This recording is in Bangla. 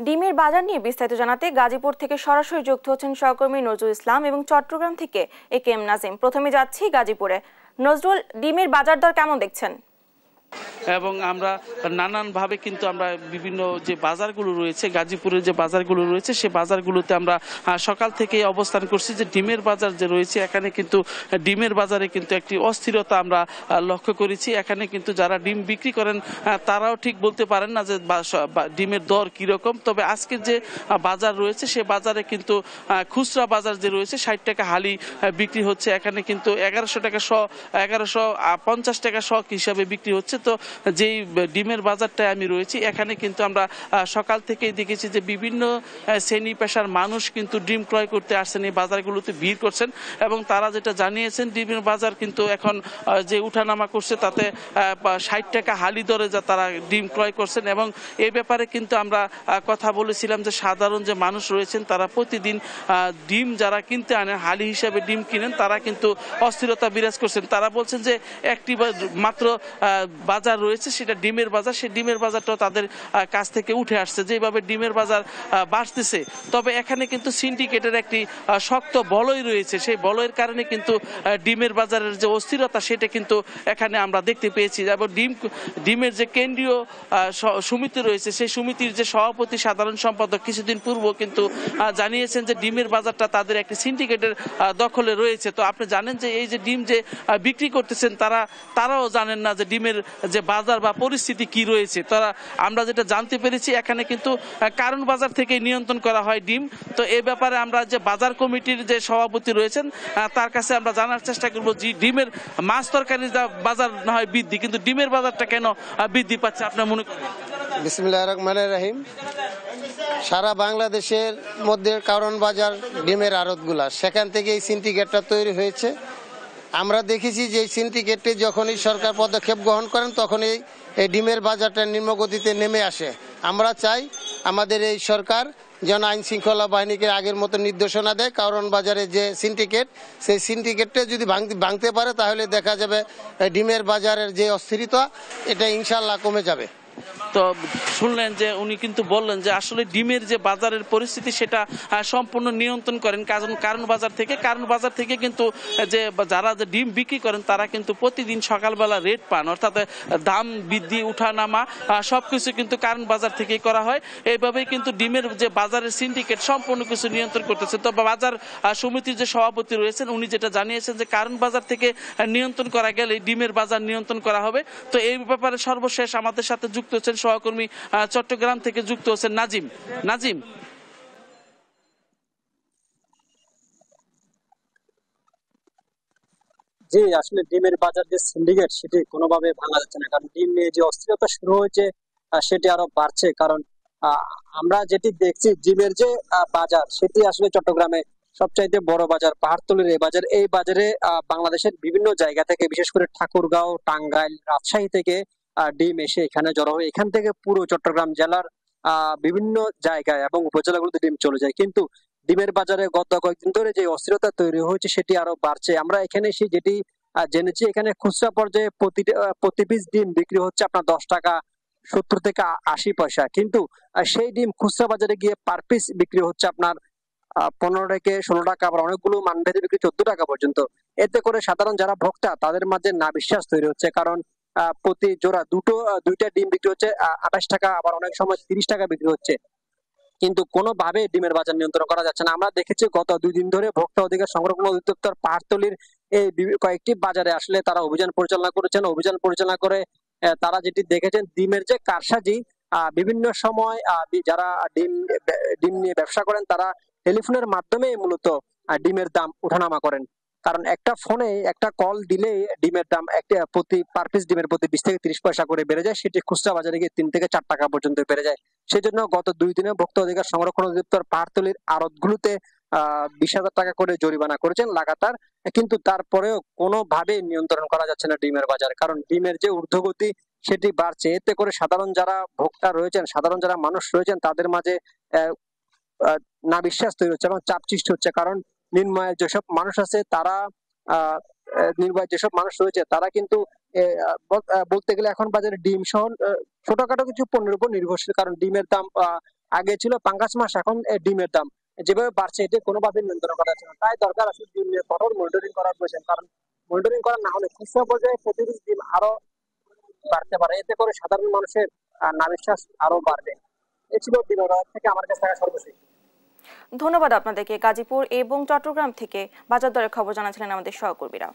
ডিমের বাজার নিয়ে বিস্তারিত জানাতে গাজীপুর থেকে সরাসরি যুক্ত হচ্ছেন সহকর্মী নজরুল ইসলাম এবং চট্টগ্রাম থেকে একেএম নাজিম। প্রথমে যাচ্ছি গাজীপুরে। নজরুল, ডিমের বাজার দর কেমন দেখছেন? এবং আমরা নানানভাবে কিন্তু আমরা বিভিন্ন যে বাজারগুলো রয়েছে, গাজীপুরের যে বাজারগুলো রয়েছে, সে বাজারগুলোতে আমরা সকাল থেকেই অবস্থান করছি। যে ডিমের বাজার যে রয়েছে, এখানে কিন্তু ডিমের বাজারে কিন্তু একটি অস্থিরতা আমরা লক্ষ্য করেছি। এখানে কিন্তু যারা ডিম বিক্রি করেন তারাও ঠিক বলতে পারেন না যে ডিমের দর কীরকম। তবে আজকের যে বাজার রয়েছে, সে বাজারে কিন্তু খুচরা বাজার যে রয়েছে 60 টাকা হালি বিক্রি হচ্ছে। এখানে কিন্তু 1100 টাকা শ, 1150 টাকা শখ হিসাবে বিক্রি হচ্ছে। তো যেই ডিমের বাজারটায় আমি রয়েছি, এখানে কিন্তু আমরা সকাল থেকেই দেখেছি যে বিভিন্ন শ্রেণী পেশার মানুষ কিন্তু ডিম ক্রয় করতে আসছেন, এই বাজারগুলোতে ভিড় করছেন। এবং তারা যেটা জানিয়েছেন, ডিমের বাজার কিন্তু এখন যে উঠানামা করছে, তাতে 60 টাকা হালি দরে যা তারা ডিম ক্রয় করছেন। এবং এই ব্যাপারে কিন্তু আমরা কথা বলেছিলাম যে সাধারণ যে মানুষ রয়েছেন, তারা প্রতিদিন ডিম যারা কিনতে আনেন, হালি হিসাবে ডিম কিনেন, তারা কিন্তু অস্থিরতা বিরাজ করছেন। তারা বলছেন যে একটি মাত্র বাজার রয়েছে, সেটা ডিমের বাজার। সেই ডিমের বাজারটাও তাদের কাছ থেকে উঠে আসছে, যেভাবে ডিমের বাজার বাড়তেছে। তবে এখানে কিন্তু সিন্ডিকেটের একটি শক্ত বলয় রয়েছে। সেই বলয়ের কারণে কিন্তু ডিমের বাজারের যে অস্থিরতা, সেটা কিন্তু এখানে আমরা দেখতে পেয়েছি। এবং ডিমের যে কেন্দ্রীয় সমিতি রয়েছে, সেই সমিতির যে সভাপতি সাধারণ সম্পাদক কিছুদিন পূর্ব কিন্তু জানিয়েছেন যে ডিমের বাজারটা তাদের একটি সিন্ডিকেটের দখলে রয়েছে। তো আপনি জানেন যে এই যে ডিম যে বিক্রি করতেছেন, তারাও জানেন না যে ডিমের যে বাজার বা পরিস্থিতি কি রয়েছে। আমরা যেটা জানতে পেরেছি, এখানে কিন্তু কারণ বাজার থেকে নিয়ন্ত্রণ করা হয় ডিম। তো এই ব্যাপারে আমরা যে বাজার কমিটির যে সভাপতি রয়েছেন, তার কাছে আমরা জানার চেষ্টা করবো যে ডিমের মাছ তরকারির বাজার না হয় বৃদ্ধি, কিন্তু ডিমের বাজারটা কেন বৃদ্ধি পাচ্ছে আপনার মনে করেন? বিসমিল্লাহির রহমানির রহিম। সারা বাংলাদেশের মধ্যে কারণ বাজার ডিমের আড়তগুলা, সেখান থেকে এই সিন্ডিকেটটা তৈরি হয়েছে। আমরা দেখেছি যে এই সিন্ডিকেটে যখনই সরকার পদক্ষেপ গ্রহণ করেন, তখনই এই ডিমের বাজারটা নিম্নগতিতে নেমে আসে। আমরা চাই আমাদের এই সরকার যেন আইন শৃঙ্খলা বাহিনীকে আগের মতো নির্দেশনা দেয়। কারণ বাজারে যে সিন্ডিকেট, সেই সিন্ডিকেটটা যদি ভাঙতে পারে, তাহলে দেখা যাবে ডিমের বাজারের যে অস্থিরতা, এটা ইনশাল্লাহ কমে যাবে। তো শুনলেন যে উনি কিন্তু বললেন যে আসলে ডিমের যে বাজারের পরিস্থিতি, সেটা সম্পূর্ণ নিয়ন্ত্রণ করেন কারণ বাজার থেকে কিন্তু যে যারা যে ডিম বিক্রি করেন, তারা কিন্তু প্রতিদিন সকালবেলা রেট পান, অর্থাৎ দাম বৃদ্ধি উঠানামা সবকিছু কিন্তু কারণ বাজার থেকেই করা হয়। এইভাবেই কিন্তু ডিমের যে বাজারের সিন্ডিকেট সম্পূর্ণ কিছু নিয়ন্ত্রণ করতেছে। তো বাজার সমিতির যে সভাপতি রয়েছেন, উনি যেটা জানিয়েছেন যে কারণ বাজার থেকে নিয়ন্ত্রণ করা গেলে ডিমের বাজার নিয়ন্ত্রণ করা হবে। তো এই ব্যাপারে সর্বশেষ আমাদের সাথে যুক্ত হচ্ছেন সহকর্মী চট্টগ্রাম থেকে যুক্ত হচ্ছেন নাজিম। জি, আসলে ডিমের বাজার যে সিন্ডিকেট, সেটি কোনোভাবে ভাঙা যাচ্ছে না। কারণ ডিম নিয়ে যে অস্থিরতা শুরু হয়েছে, সেটি আরো বাড়ছে। কারণ আমরা যেটি দেখছি, ডিমের যে বাজার, সেটি আসলে চট্টগ্রামে সবচাইতে বড় বাজার, পাহাড়তলির এই বাজারে বাংলাদেশের বিভিন্ন জায়গা থেকে, বিশেষ করে ঠাকুরগাঁও, টাঙ্গাইল, রাজশাহী থেকে ডিম এসে এখানে জড়ো হয়। এখান থেকে পুরো চট্টগ্রাম জেলার বিভিন্ন জায়গায় এবং উপজেলাগুলোতে ডিম চলে যায়। কিন্তু ডিমের বাজারে গত কয়েকদিন ধরে যে অস্থিরতা তৈরি হয়েছে, সেটি আরো বাড়ছে। আমরা এখানে এসে যেটি জেনেছি, এখানে খুচরা পর্যায়ে প্রতি পিস ডিম বিক্রি হচ্ছে আপনার 10 টাকা 70 থেকে 80 পয়সা। কিন্তু সেই ডিম খুচরা বাজারে গিয়ে পার পিস বিক্রি হচ্ছে আপনার 15 থেকে 16 টাকা, আবার অনেকগুলো মানভেদে বিক্রি 14 টাকা পর্যন্ত। এতে করে সাধারণ যারা ভোক্তা, তাদের মাঝে না বিশ্বাস তৈরি হচ্ছে। কারণ প্রতি জোড়া দুইটা ডিম বিক্রি হচ্ছে 28 টাকা, আবার অনেক সময় 30 টাকা বিক্রি হচ্ছে। কিন্তু কোনোভাবে ডিমের বাজার নিয়ন্ত্রণ করা যাচ্ছে না। আমরা দেখেছি গত 2 দিন ধরে ভোক্তা অধিকার সংরক্ষণ অধিদপ্তর পাহাড়তলির এই কয়েকটি বাজারে আসলে তারা অভিযান পরিচালনা করেছেন। অভিযান পরিচালনা করে তারা যেটি দেখেছেন, ডিমের যে কারসাজি, বিভিন্ন সময় যারা ডিম নিয়ে ব্যবসা করেন, তারা টেলিফোনের মাধ্যমে মূলত ডিমের দাম ওঠানামা করেন। কারণ একটা ফোনে একটা কল দিলে ডিমের দাম পার পিস ডিমের প্রতি 20 থেকে 30 পয়সা করে বেড়ে যায়। সেটি খুচরা বাজারে গিয়ে 3 থেকে 4 টাকা পর্যন্ত বেড়ে যায়। সেজন্য গত 2 দিনে ভোক্তা অধিকার সংরক্ষণ অধিদপ্তর পাহাড়তলির আড়তগুলোতে 20,000 টাকা করে জরিমানা করেছেন লাগাতার। কিন্তু তারপরেও কোনোভাবে নিয়ন্ত্রণ করা যাচ্ছে না ডিমের বাজার। কারণ ডিমের যে ঊর্ধ্বগতি, সেটি বাড়ছে। এতে করে সাধারণ যারা ভোক্তা রয়েছেন, সাধারণ যারা মানুষ রয়েছেন, তাদের মাঝে না বিশ্বাস তৈরি হচ্ছে এবং চাপ সৃষ্টি হচ্ছে। কারণ নির্ময় যেসব মানুষ আছে, তারা তারা কিন্তু বলতে গেলে এখন বাজারে ডিম সহ ছোটখাটো কিছু পণ্যের উপর নির্ভরশীল। কারণ ডিমের দাম আগে ছিল পাঙ্গাস মাছ, এখন ডিমের দাম যেভাবে বাড়ছে এটি কোনোভাবে নিয়ন্ত্রণ করা যাচ্ছে না। তাই দরকার আছে ডিম নিয়ে কঠোর মনিটরিং করার প্রয়োজন, কারণ মনিটরিং করা না হলে খুচরা পর্যায়ে প্রতিদিন ডিম আরো বাড়তে পারে, এতে করে সাধারণ মানুষের নাবিশ্বাস আরো বাড়বে। এ ছিল ডিমের বাজার থেকে আমার কাছে থাকা সর্বশেষ। ধন্যবাদ আপনাদেরকে। গাজীপুর এবং চট্টগ্রাম থেকে বাজার দরের খবর জানাচ্ছিলেন আমাদের সহকর্মীরা।